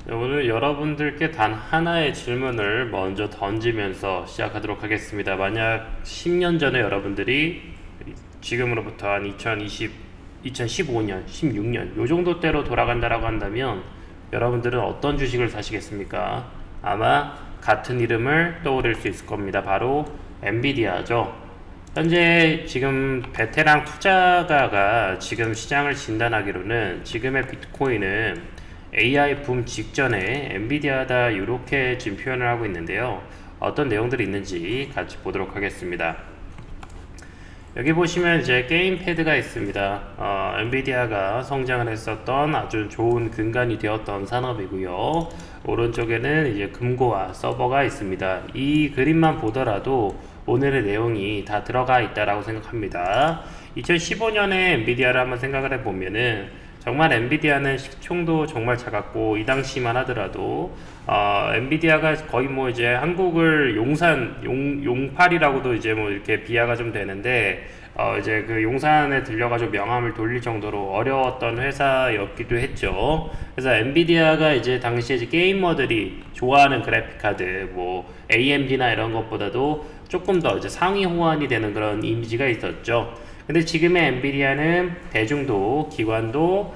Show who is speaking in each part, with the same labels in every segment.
Speaker 1: 네, 오늘 여러분들께 단 하나의 질문을 먼저 던지면서 시작하도록 하겠습니다. 만약 10년 전에 여러분들이 지금으로부터 한 2015년, 16년 요 정도 때로 돌아간다라고 한다면 여러분들은 어떤 주식을 사시겠습니까? 아마 같은 이름을 떠올릴 수 있을 겁니다. 바로 엔비디아죠. 현재 지금 베테랑 투자가가 지금 시장을 진단하기로는 지금의 비트코인은 AI 붐 직전에 엔비디아다 이렇게 지금 표현을 하고 있는데요. 어떤 내용들이 있는지 같이 보도록 하겠습니다. 여기 보시면 이제 게임 패드가 있습니다. 엔비디아가 성장을 했었던 아주 좋은 근간이 되었던 산업이고요. 오른쪽에는 이제 금고와 서버가 있습니다. 이 그림만 보더라도 오늘의 내용이 다 들어가 있다라고 생각합니다. 2015년에 엔비디아를 한번 생각을 해보면은 정말 엔비디아는 시총도 정말 작았고 이 당시만 하더라도 엔비디아가 거의 뭐 이제 한국을 용팔이라고도 이제 뭐 이렇게 비하가 좀 되는데 이제 그 용산에 들려가지고 명함을 돌릴 정도로 어려웠던 회사였기도 했죠. 그래서 엔비디아가 이제 당시에 이제 게이머들이 좋아하는 그래픽 카드 뭐 AMD나 이런 것보다도 조금 더 이제 상위 호환이 되는 그런 이미지가 있었죠. 근데 지금의 엔비디아는 대중도 기관도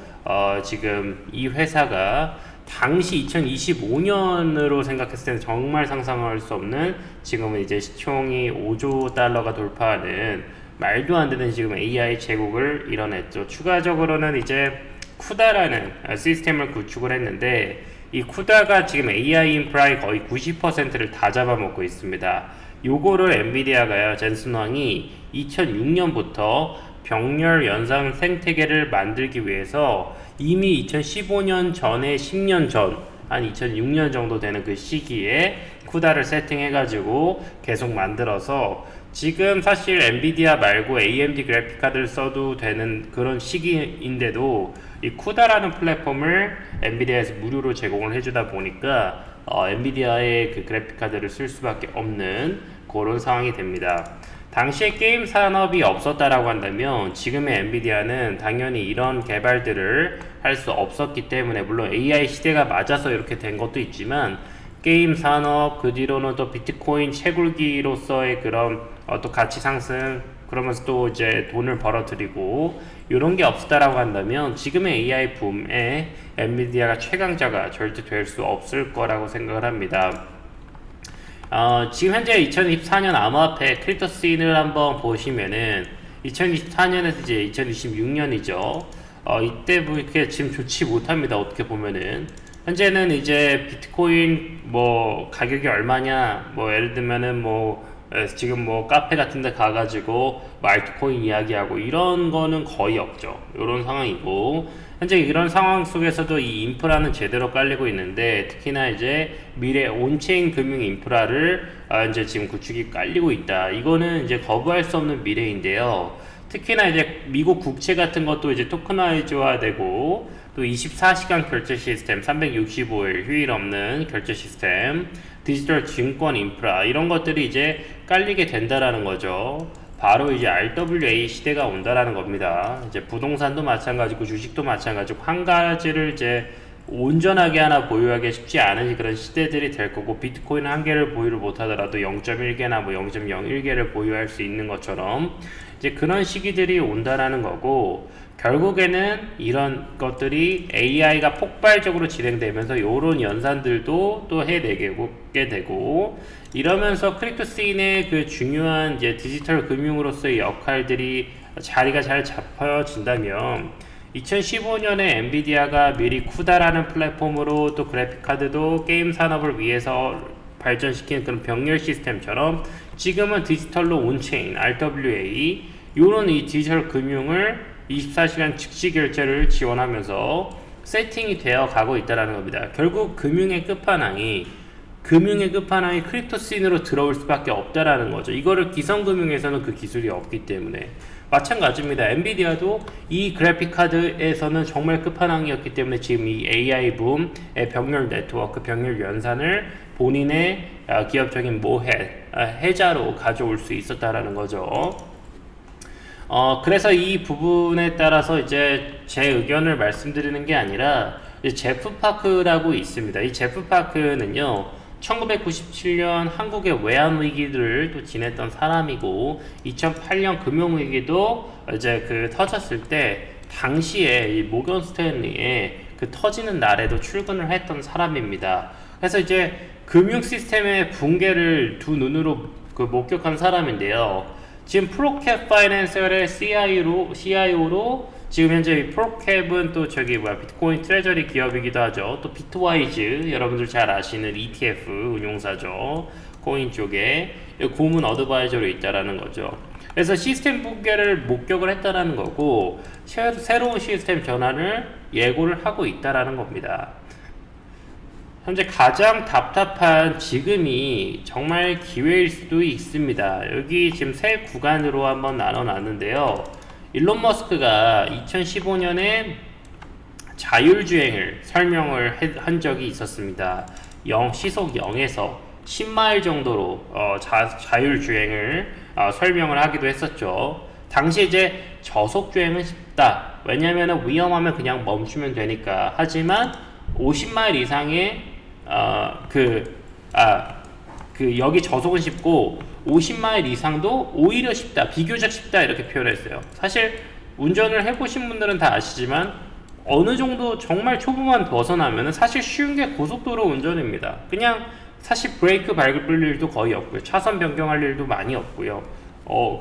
Speaker 1: 지금 이 회사가 당시 2025년으로 생각했을 때는 정말 상상할 수 없는 지금은 이제 시총이 5조 달러가 돌파하는 말도 안 되는 지금 AI 제국을 이뤄냈죠. 추가적으로는 이제 쿠다라는 시스템을 구축을 했는데 이 쿠다가 지금 AI 인프라의 거의 90%를 다 잡아먹고 있습니다. 요거를 엔비디아가요, 젠슨 왕이 2006년부터 병렬 연상 생태계를 만들기 위해서 이미 2015년 전에 10년 전, 한 2006년 정도 되는 그 시기에 쿠다를 세팅해가지고 계속 만들어서 지금 사실 엔비디아 말고 AMD 그래픽카드를 써도 되는 그런 시기인데도 이 쿠다라는 플랫폼을 엔비디아에서 무료로 제공을 해주다 보니까 엔비디아의 그 그래픽카드를 쓸 수밖에 없는 그런 상황이 됩니다. 당시에 게임 산업이 없었다라고 한다면 지금의 엔비디아는 당연히 이런 개발들을 할 수 없었기 때문에 물론 AI 시대가 맞아서 이렇게 된 것도 있지만 게임 산업 그 뒤로는 또 비트코인 채굴기로서의 그런 또 가치 상승 그러면서 또 이제 돈을 벌어들이고 이런 게 없었다라고 한다면 지금의 AI 붐에 엔비디아가 최강자가 절대 될 수 없을 거라고 생각을 합니다. 지금 현재 2024년 암호화폐 크립토스인을 한번 보시면은 2024년에서 이제 2026년이죠. 이때 뭐 이렇게 지금 좋지 못합니다. 어떻게 보면은 현재는 이제 비트코인 뭐 가격이 얼마냐 뭐 예를 들면은 뭐 지금 뭐 카페 같은 데 가가지고 말트코인 이야기하고 이런 거는 거의 없죠. 이런 상황이고 현재 이런 상황 속에서도 이 인프라는 제대로 깔리고 있는데 특히나 이제 미래 온체인 금융 인프라를 이제 지금 구축이 깔리고 있다. 이거는 이제 거부할 수 없는 미래인데요. 특히나 이제 미국 국채 같은 것도 이제 토크나이즈화되고 또 24시간 결제 시스템, 365일 휴일 없는 결제 시스템, 디지털 증권 인프라 이런 것들이 이제 깔리게 된다라는 거죠. 바로 이제 RWA 시대가 온다라는 겁니다. 이제 부동산도 마찬가지고 주식도 마찬가지고 한 가지를 이제 온전하게 하나 보유하기 쉽지 않은 그런 시대들이 될 거고 비트코인 한 개를 보유를 못하더라도 0.1개나 뭐 0.01개를 보유할 수 있는 것처럼 이제 그런 시기들이 온다라는 거고 결국에는 이런 것들이 AI가 폭발적으로 진행되면서 이런 연산들도 또 해내게 되고 이러면서 크립토스인의 그 중요한 이제 디지털 금융으로서의 역할들이 자리가 잘 잡혀진다면 2015년에 엔비디아가 미리 쿠다라는 플랫폼으로 또 그래픽카드도 게임 산업을 위해서 발전시킨 그런 병렬 시스템처럼 지금은 디지털로 온체인 RWA 요런 이 디지털 금융을 24시간 즉시 결제를 지원하면서 세팅이 되어 가고 있다는 겁니다. 결국 금융의 끝판왕이 크립토스인으로 들어올 수밖에 없다라는 거죠. 이거를 기성금융에서는 그 기술이 없기 때문에 마찬가지입니다. 엔비디아도 이 그래픽 카드에서는 정말 끝판왕이었기 때문에 지금 이 AI 붐의 병렬 네트워크, 병렬 연산을 본인의 기업적인 해자로 가져올 수 있었다라는 거죠. 그래서 이 부분에 따라서 이제 제 의견을 말씀드리는 게 아니라 이제 제프 파크라고 있습니다. 이 제프 파크는요, 1997년 한국의 외환 위기를 또 지냈던 사람이고, 2008년 금융 위기도 이제 그 터졌을 때 당시에 이 모건 스탠리의 그 터지는 날에도 출근을 했던 사람입니다. 그래서 이제 금융 시스템의 붕괴를 두 눈으로 그 목격한 사람인데요. 지금 프로캡 파이낸셜의 CIO로 지금 현재 프로캡은 또 저기 비트코인 트레저리 기업이기도 하죠. 또 비트와이즈 여러분들 잘 아시는 ETF 운용사죠. 코인 쪽에 고문 어드바이저로 있다라는 거죠. 그래서 시스템 붕괴를 목격을 했다라는 거고 새로운 시스템 전환을 예고를 하고 있다라는 겁니다. 현재 가장 답답한 지금이 정말 기회일 수도 있습니다. 여기 지금 세 구간으로 한번 나눠놨는데요. 일론 머스크가 2015년에 자율주행을 설명을 한 적이 있었습니다. 시속 0에서 10마일 정도로 자율주행을 설명을 하기도 했었죠. 당시 이제 저속주행은 쉽다. 왜냐하면 위험하면 그냥 멈추면 되니까. 하지만 50마일 이상의 여기 저속은 쉽고 50마일 이상도 오히려 쉽다, 비교적 쉽다 이렇게 표현했어요. 사실 운전을 해보신 분들은 다 아시지만 어느 정도 정말 초보만 벗어나면 사실 쉬운 게 고속도로 운전입니다. 그냥 사실 브레이크 밟을 일도 거의 없고요. 차선 변경할 일도 많이 없고요.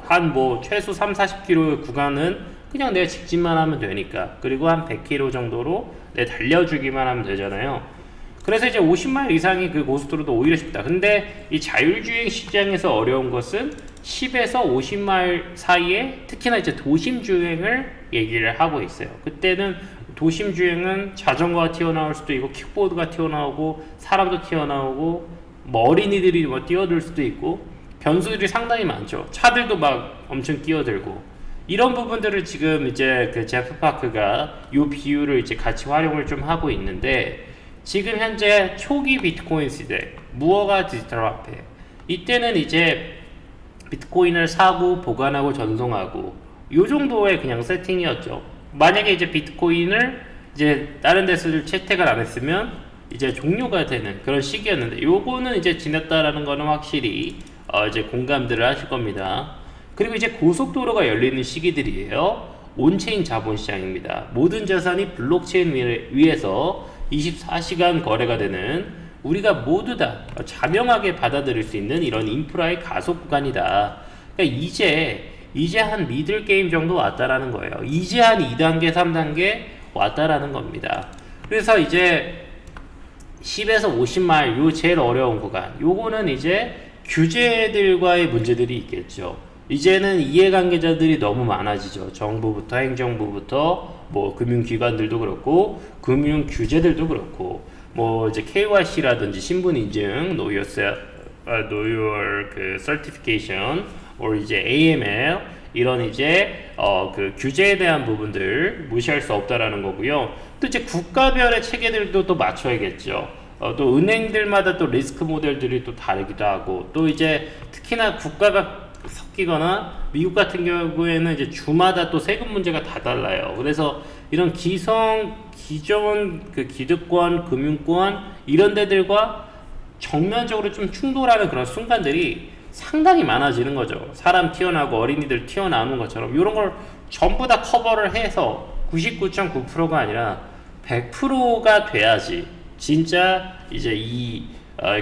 Speaker 1: 한 최소 3-40km 구간은 그냥 내 직진만 하면 되니까. 그리고 한 100km 정도로 내 달려주기만 하면 되잖아요. 그래서 이제 50마일 이상의 그 고속도로도 오히려 쉽다. 근데 이 자율주행 시장에서 어려운 것은 10에서 50마일 사이에 특히나 이제 도심주행을 얘기를 하고 있어요. 그때는 도심주행은 자전거가 튀어나올 수도 있고 킥보드가 튀어나오고 사람도 튀어나오고 어린이들이 뛰어들 수도 있고 변수들이 상당히 많죠. 차들도 막 엄청 끼어들고 이런 부분들을 지금 이제 그 제프 파크가 이 비율을 이제 같이 활용을 좀 하고 있는데 지금 현재 초기 비트코인 시대, 무허가 디지털 화폐. 이때는 이제 비트코인을 사고 보관하고 전송하고 요 정도의 그냥 세팅이었죠. 만약에 이제 비트코인을 이제 다른 데서 채택을 안 했으면 이제 종료가 되는 그런 시기였는데 요거는 이제 지났다라는 거는 확실히 이제 공감들을 하실 겁니다. 그리고 이제 고속도로가 열리는 시기들이에요. 온체인 자본시장입니다. 모든 자산이 블록체인 위에서 24시간 거래가 되는 우리가 모두 다 자명하게 받아들일 수 있는 이런 인프라의 가속 구간이다. 그러니까 이제 한 미들 게임 정도 왔다라는 거예요. 이제 한 2단계, 3단계 왔다라는 겁니다. 그래서 이제 10에서 50마일 요 제일 어려운 구간. 요거는 이제 규제들과의 문제들이 있겠죠. 이제는 이해관계자들이 너무 많아지죠. 정부부터 행정부부터 금융기관들도 그렇고 금융 규제들도 그렇고 이제 KYC라든지 신분 인증, Know Your 그 Certification, or 이제 AML 이런 이제 그 규제에 대한 부분들 무시할 수 없다라는 거고요. 또 이제 국가별의 체계들도 또 맞춰야겠죠. 또 은행들마다 또 리스크 모델들이 또 다르기도 하고 또 이제 특히나 국가가 섞이거나 미국 같은 경우에는 이제 주마다 또 세금 문제가 다 달라요. 그래서 이런 기존 그 기득권, 금융권 이런 데들과 정면적으로 좀 충돌하는 그런 순간들이 상당히 많아지는 거죠. 사람 튀어나오고 어린이들 튀어나오는 것처럼 이런 걸 전부 다 커버를 해서 99.9%가 아니라 100%가 돼야지 진짜 이제 이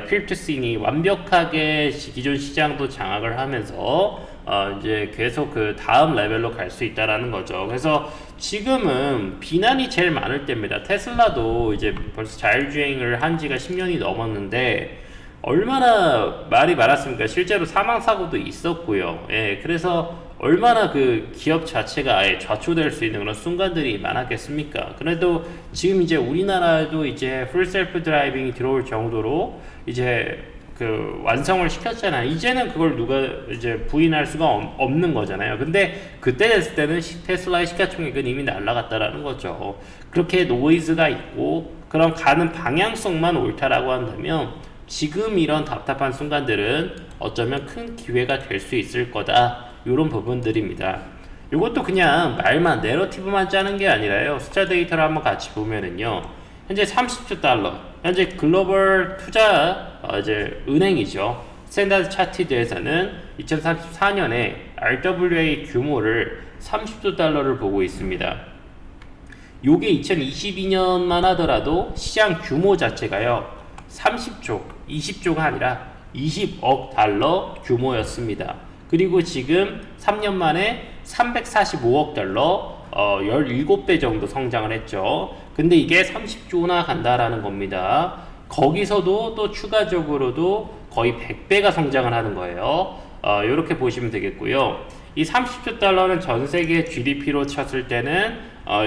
Speaker 1: 크립토 씬이 완벽하게 기존 시장도 장악을 하면서 이제 계속 그 다음 레벨로 갈 수 있다라는 거죠. 그래서 지금은 비난이 제일 많을 때입니다. 테슬라도 이제 벌써 자율주행을 한 지가 10년이 넘었는데 얼마나 말이 많았습니까? 실제로 사망사고도 있었고요. 예, 그래서 얼마나 그 기업 자체가 아예 좌초될 수 있는 그런 순간들이 많았겠습니까? 그래도 지금 이제 우리나라에도 이제 풀 셀프 드라이빙이 들어올 정도로 이제 그 완성을 시켰잖아요. 이제는 그걸 누가 이제 부인할 수가 없는 거잖아요. 근데 그때 됐을 때는 테슬라의 시가총액은 이미 날아갔다라는 거죠. 그렇게 노이즈가 있고 그런 가는 방향성만 옳다라고 한다면 지금 이런 답답한 순간들은 어쩌면 큰 기회가 될 수 있을 거다. 이런 부분들입니다. 이것도 그냥 말만 내러티브만 짜는 게 아니라요. 숫자 데이터를 한번 같이 보면은요. 현재 30조 달러. 현재 글로벌 투자 이제 은행이죠. 스탠다드 차티드에서는 2034년에 RWA 규모를 30조 달러를 보고 있습니다. 요게 2022년만 하더라도 시장 규모 자체가요 30조, 20조가 아니라 20억 달러 규모였습니다. 그리고 지금 3년 만에 345억 달러 17배 정도 성장을 했죠. 근데 이게 30조나 간다라는 겁니다. 거기서도 또 추가적으로도 거의 100배가 성장을 하는 거예요. 이렇게 보시면 되겠고요. 이 30조 달러는 전 세계 GDP로 쳤을 때는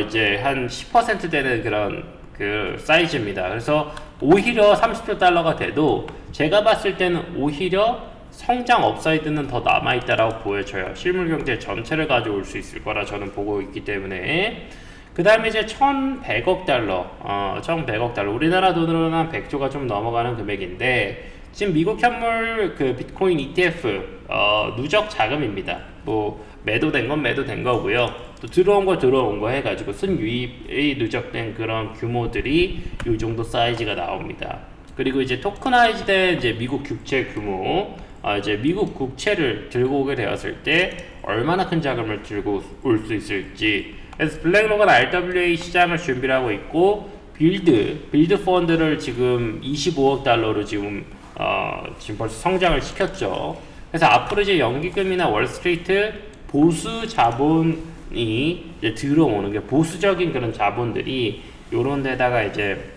Speaker 1: 이제 한 10% 되는 그런 그 사이즈입니다. 그래서 오히려 30조 달러가 돼도 제가 봤을 때는 오히려 성장 업사이드는 더 남아있다라고 보여져요. 실물 경제 전체를 가져올 수 있을 거라 저는 보고 있기 때문에. 그 다음에 이제 1100억 달러, 1100억 달러. 우리나라 돈으로는 한 100조가 좀 넘어가는 금액인데, 지금 미국 현물 그 비트코인 ETF, 누적 자금입니다. 뭐, 매도된 건 매도된 거고요. 또 들어온 거 해가지고 순유입이 누적된 그런 규모들이 이 정도 사이즈가 나옵니다. 그리고 이제 토크나이즈된 이제 미국 국채 규모, 이제 미국 국채를 들고 오게 되었을 때 얼마나 큰 자금을 들고 올 수 있을지. 그래서 블랙록은 RWA 시장을 준비를 하고 있고 빌드 펀드를 지금 25억 달러로 지금 벌써 성장을 시켰죠. 그래서 앞으로 이제 연기금이나 월스트리트 보수 자본이 이제 들어오는 게 보수적인 그런 자본들이 요런 데다가 이제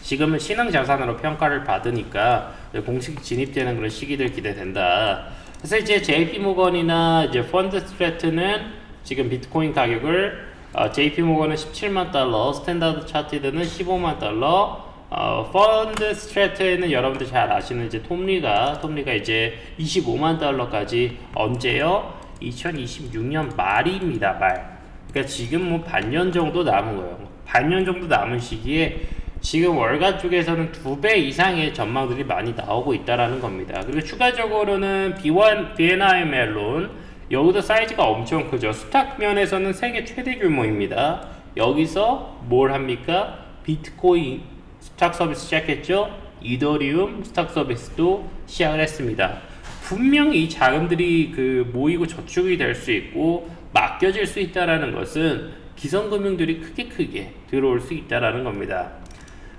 Speaker 1: 지금은 신흥 자산으로 평가를 받으니까 공식 진입되는 그런 시기들 기대된다. 그래서 이제 JP 모건이나 이제 펀드 스트래트는 지금 비트코인 가격을 JP 모건은 17만 달러, 스탠다드 차티드는 15만 달러, 펀드 스트래트에는 여러분들 잘 아시는 이제 톰리가 이제 25만 달러까지 언제요? 2026년 말입니다, 말. 그러니까 지금 뭐 반년 정도 남은 거예요. 반년 정도 남은 시기에 지금 월가 쪽에서는 2배 이상의 전망들이 많이 나오고 있다라는 겁니다. 그리고 추가적으로는 BNI 멜론, 여기도 사이즈가 엄청 크죠. 스탁 면에서는 세계 최대 규모입니다. 여기서 뭘 합니까? 비트코인 스탁 서비스 시작했죠. 이더리움 스탁 서비스도 시작을 했습니다. 분명히 이 자금들이 그 모이고 저축이 될 수 있고 맡겨질 수 있다라는 것은 기성금융들이 크게 들어올 수 있다라는 겁니다.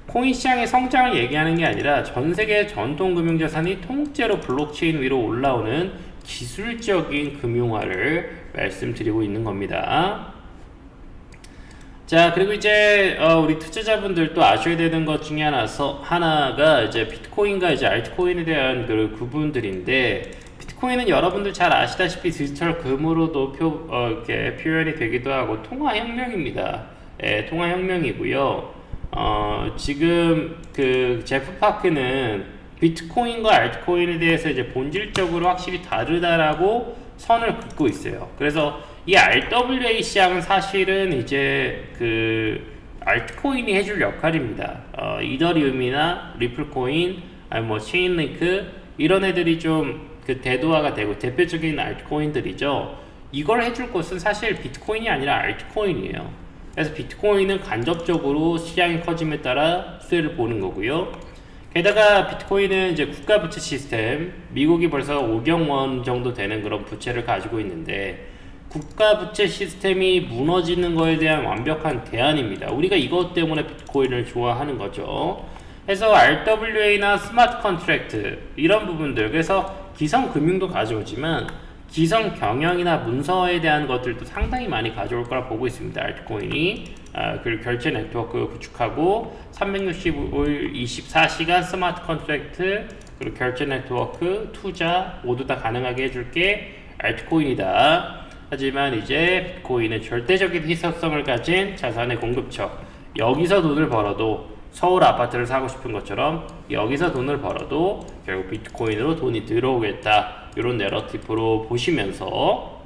Speaker 1: 코인 시장의 성장을 얘기하는 게 아니라 전 세계 전통 금융자산이 통째로 블록체인 위로 올라오는 기술적인 금융화를 말씀드리고 있는 겁니다. 자, 그리고 이제 우리 투자자분들도 아셔야 되는 것 중에 하나가 이제 비트코인과 이제 알트코인에 대한 그 구분들인데, 비트코인은 여러분들 잘 아시다시피 디지털 금으로도 이렇게 표현이 되기도 하고 통화혁명입니다. 예, 통화혁명이고요. 지금 그 제프 파크는 비트코인과 알트코인에 대해서 이제 본질적으로 확실히 다르다라고 선을 긋고 있어요. 그래서 이 RWA 시장은 사실은 이제 그 알트코인이 해줄 역할입니다. 이더리움이나 리플코인, 아니 뭐 체인링크 이런 애들이 좀 그 대도화가 되고 대표적인 알트코인들이죠. 이걸 해줄 것은 사실 비트코인이 아니라 알트코인이에요. 그래서 비트코인은 간접적으로 시장이 커짐에 따라 수혜를 보는 거고요. 게다가 비트코인은 이제 국가 부채 시스템, 미국이 벌써 5경 원 정도 되는 그런 부채를 가지고 있는데, 국가 부채 시스템이 무너지는 거에 대한 완벽한 대안입니다. 우리가 이것 때문에 비트코인을 좋아하는 거죠. 그래서 RWA나 스마트 컨트랙트 이런 부분들, 그래서 기성 금융도 가져오지만 기성 경영이나 문서에 대한 것들도 상당히 많이 가져올 거라 보고 있습니다. 알트코인이. 그리고 결제 네트워크 구축하고 365일 24시간 스마트 컨트랙트, 그리고 결제 네트워크, 투자 모두 다 가능하게 해줄 게 알트코인이다. 하지만 이제 비트코인은 절대적인 희소성을 가진 자산의 공급처. 여기서 돈을 벌어도 서울 아파트를 사고 싶은 것처럼 여기서 돈을 벌어도 결국 비트코인으로 돈이 들어오겠다. 이런 내러티브로 보시면서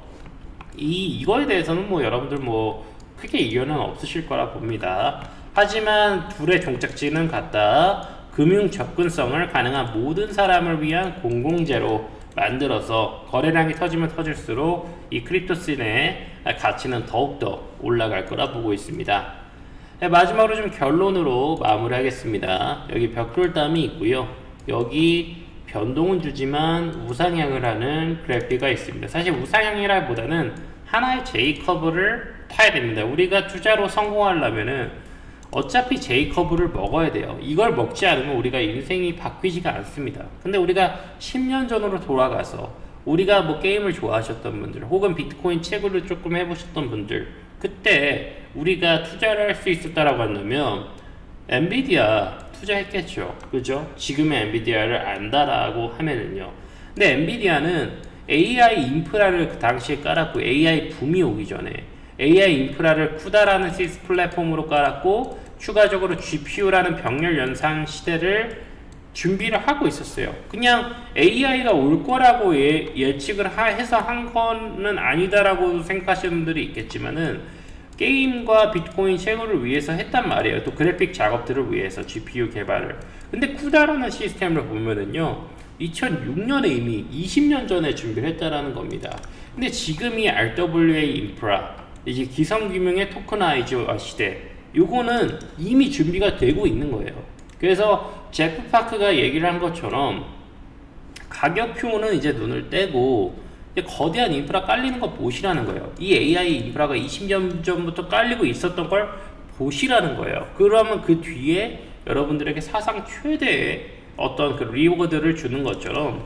Speaker 1: 이거에 대해서는 뭐 여러분들 뭐 크게 이견은 없으실 거라 봅니다. 하지만 둘의 종착지는 같다. 금융 접근성을 가능한 모든 사람을 위한 공공재로 만들어서 거래량이 터지면 터질수록 이 크립토씬의 가치는 더욱더 올라갈 거라 보고 있습니다. 네, 마지막으로 좀 결론으로 마무리하겠습니다. 여기 벽돌담이 있고요. 여기 변동은 주지만 우상향을 하는 그래픽이 있습니다. 사실 우상향이라기보다는 하나의 J커브를 타야 됩니다. 우리가 투자로 성공하려면은 어차피 J커브를 먹어야 돼요. 이걸 먹지 않으면 우리가 인생이 바뀌지가 않습니다. 근데 우리가 10년 전으로 돌아가서 우리가 뭐 게임을 좋아하셨던 분들 혹은 비트코인 채굴을 조금 해보셨던 분들, 그때 우리가 투자를 할 수 있었다라고 한다면 엔비디아 투자했겠죠. 그죠? 지금의 엔비디아를 안다라고 하면은요. 근데 엔비디아는 AI 인프라를 그 당시에 깔았고, AI 붐이 오기 전에 AI 인프라를 쿠다라는 시스 플랫폼으로 깔았고, 추가적으로 GPU라는 병렬 연산 시대를 준비를 하고 있었어요. 그냥 AI가 올 거라고 예측을 해서 한 거는 아니다라고 생각하시는 분들이 있겠지만은, 게임과 비트코인 채굴을 위해서 했단 말이에요. 또 그래픽 작업들을 위해서 GPU 개발을. 근데 쿠다라는 시스템을 보면은요, 2006년에 이미 20년 전에 준비를 했다라는 겁니다. 근데 지금 이 RWA 인프라, 이제 기성규명의 토커나이즈화 시대, 요거는 이미 준비가 되고 있는 거예요. 그래서 제프 파크가 얘기를 한 것처럼 가격표는 이제 눈을 떼고 거대한 인프라 깔리는 거 보시라는 거예요. 이 AI 인프라가 20년 전부터 깔리고 있었던 걸 보시라는 거예요. 그러면 그 뒤에 여러분들에게 사상 최대의 어떤 그 리워드를 주는 것처럼,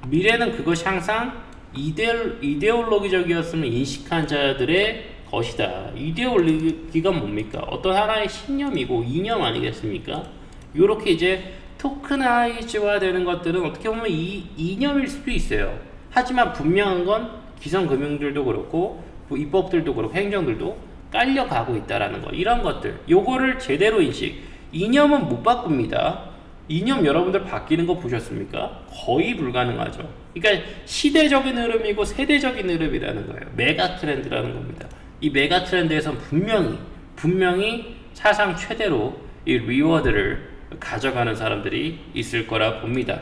Speaker 1: 미래는 그것이 항상 이데올로기적이었으면 인식한 자들의 것이다. 이데올로기가 뭡니까? 어떤 하나의 신념이고 이념 아니겠습니까? 요렇게 이제 토크나이즈화 되는 것들은 어떻게 보면 이 이념일 수도 있어요. 하지만 분명한 건 기성금융들도 그렇고 입법들도 그렇고 행정들도 깔려가고 있다라는 거, 이런 것들, 요거를 제대로 인식. 이념은 못 바꿉니다. 이념 여러분들 바뀌는 거 보셨습니까? 거의 불가능하죠. 그러니까 시대적인 흐름이고 세대적인 흐름이라는 거예요. 메가 트렌드라는 겁니다. 이 메가 트렌드에선 분명히 사상 최대로 이 리워드를 가져가는 사람들이 있을 거라 봅니다.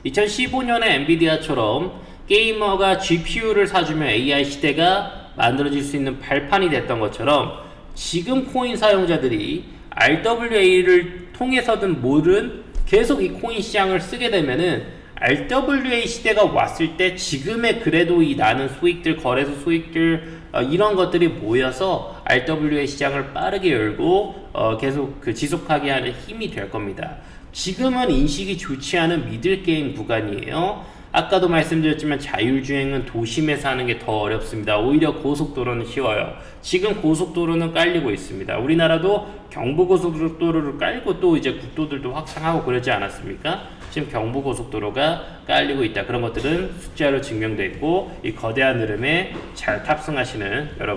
Speaker 1: 2015년에 엔비디아처럼 게이머가 GPU를 사주면 AI 시대가 만들어질 수 있는 발판이 됐던 것처럼, 지금 코인 사용자들이 RWA를 통해서든 뭐든 계속 이 코인 시장을 쓰게 되면은 RWA 시대가 왔을 때 지금의 그래도 이 나는 수익들, 거래소 수익들, 이런 것들이 모여서 RWA 시장을 빠르게 열고 계속 그 지속하게 하는 힘이 될 겁니다. 지금은 인식이 좋지 않은 미들게임 구간이에요. 아까도 말씀드렸지만 자율주행은 도심에서 하는 게 더 어렵습니다. 오히려 고속도로는 쉬워요. 지금 고속도로는 깔리고 있습니다. 우리나라도 경부고속도로를 깔고 또 이제 국도들도 확장하고 그러지 않았습니까? 지금 경부고속도로가 깔리고 있다. 그런 것들은 숫자로 증명되어 있고, 이 거대한 흐름에 잘 탑승하시는 여러분